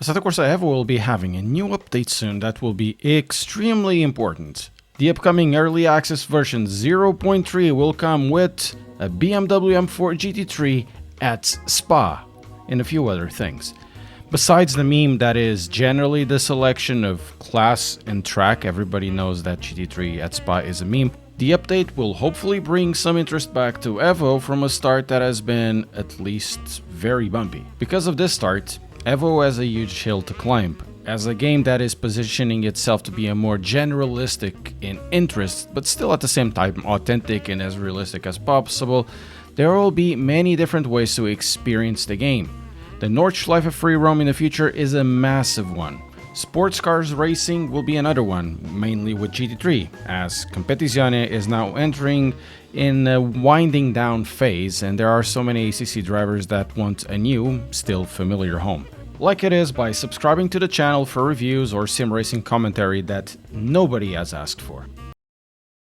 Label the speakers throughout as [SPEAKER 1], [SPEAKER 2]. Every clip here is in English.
[SPEAKER 1] Assetto Corsa EVO will be having a new update soon that will be extremely important. The upcoming early access version 0.3 will come with a BMW M4 GT3 at Spa and a few other things. Besides the meme that is generally the selection of class and track, everybody knows that GT3 at Spa is a meme. The update will hopefully bring some interest back to EVO from a start that has been at least very bumpy. Because of this start, EVO has a huge hill to climb. As a game that is positioning itself to be a more generalistic in interest, but still at the same time authentic and as realistic as possible, there will be many different ways to experience the game. The Nordschleife of free roam in the future is a massive one. Sports cars racing will be another one, mainly with GT3, as Competizione is now entering in a winding down phase and there are so many ACC drivers that want a new, still familiar home. Like it is by subscribing to the channel for reviews or sim racing commentary that nobody has asked for.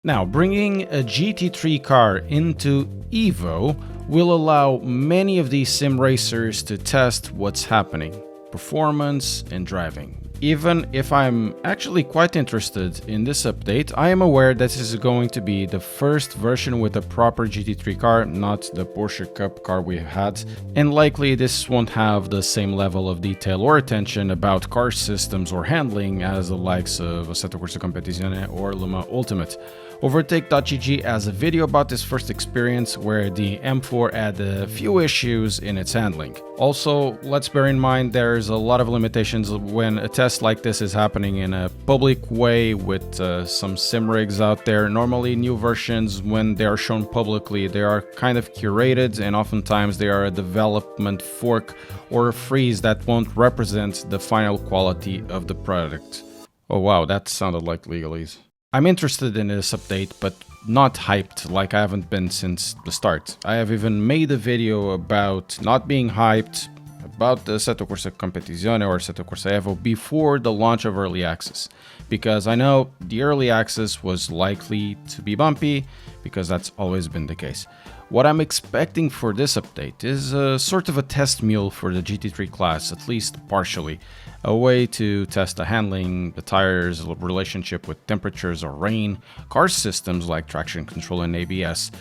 [SPEAKER 1] Now, bringing a GT3 car into EVO will allow many of these sim racers to test what's happening, performance and driving. Even if I'm actually quite interested in this update, I am aware that this is going to be the first version with a proper GT3 car, not the Porsche Cup car we've had, and likely this won't have the same level of detail or attention about car systems or handling as the likes of Assetto Corsa Competizione or Luma Ultimate. Overtake.gg has a video about this first experience where the M4 had a few issues in its handling. Also, let's bear in mind there's a lot of limitations when a test like this is happening in a public way with some sim rigs out there. Normally new versions, when they are shown publicly, they are kind of curated and oftentimes they are a development fork or a freeze that won't represent the final quality of the product. Oh wow, that sounded like legalese. I'm interested in this update, but not hyped like I haven't been since the start. I have even made a video about not being hyped about the Assetto Corsa Competizione or Assetto Corsa EVO before the launch of Early Access, because I know the Early Access was likely to be bumpy, because that's always been the case. What I'm expecting for this update is a sort of a test mule for the GT3 class, at least partially. A way to test the handling, the tires, relationship with temperatures or rain, car systems like traction control and ABS.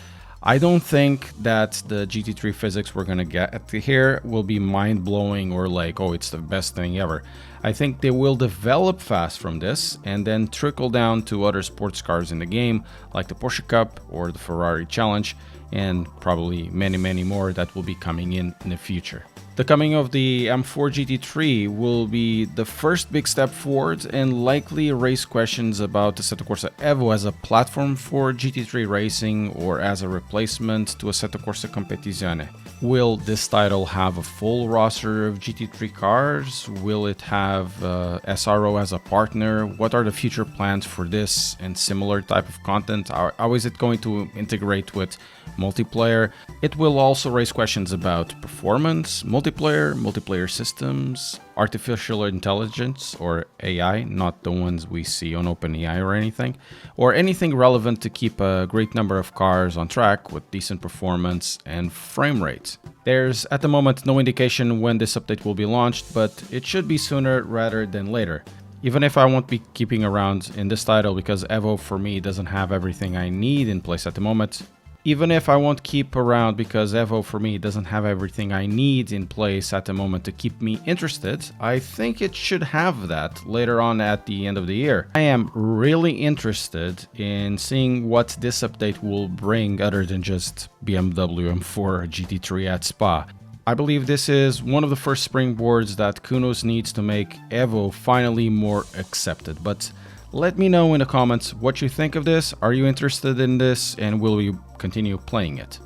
[SPEAKER 1] I don't think that the GT3 physics we're gonna get here will be mind-blowing or like, oh, it's the best thing ever. I think they will develop fast from this and then trickle down to other sports cars in the game, like the Porsche Cup or the Ferrari Challenge, and probably many more that will be coming in the future. The coming of the M4 GT3 will be the first big step forward and likely raise questions about Assetto Corsa EVO as a platform for GT3 racing or as a replacement to Assetto Corsa Competizione. Will this title have a full roster of GT3 cars? Will it have SRO as a partner? What are the future plans for this and similar type of content? How is it going to integrate with multiplayer? It will also raise questions about performance, multiplayer systems, artificial intelligence or AI, not the ones we see on OpenAI or anything, or anything relevant to keep a great number of cars on track with decent performance and frame rates. There's at the moment no indication when this update will be launched, but it should be sooner rather than later. Even if I won't be keeping around in this title because EVO for me doesn't have everything I need in place at the moment, Even if I won't keep around because EVO for me doesn't have everything I need in place at the moment to keep me interested, I think it should have that later on at the end of the year. I am really interested in seeing what this update will bring other than just BMW M4 GT3 at Spa. I believe this is one of the first springboards that Kunos needs to make EVO finally more accepted, but let me know in the comments what you think of this. Are you interested in this and will you continue playing it?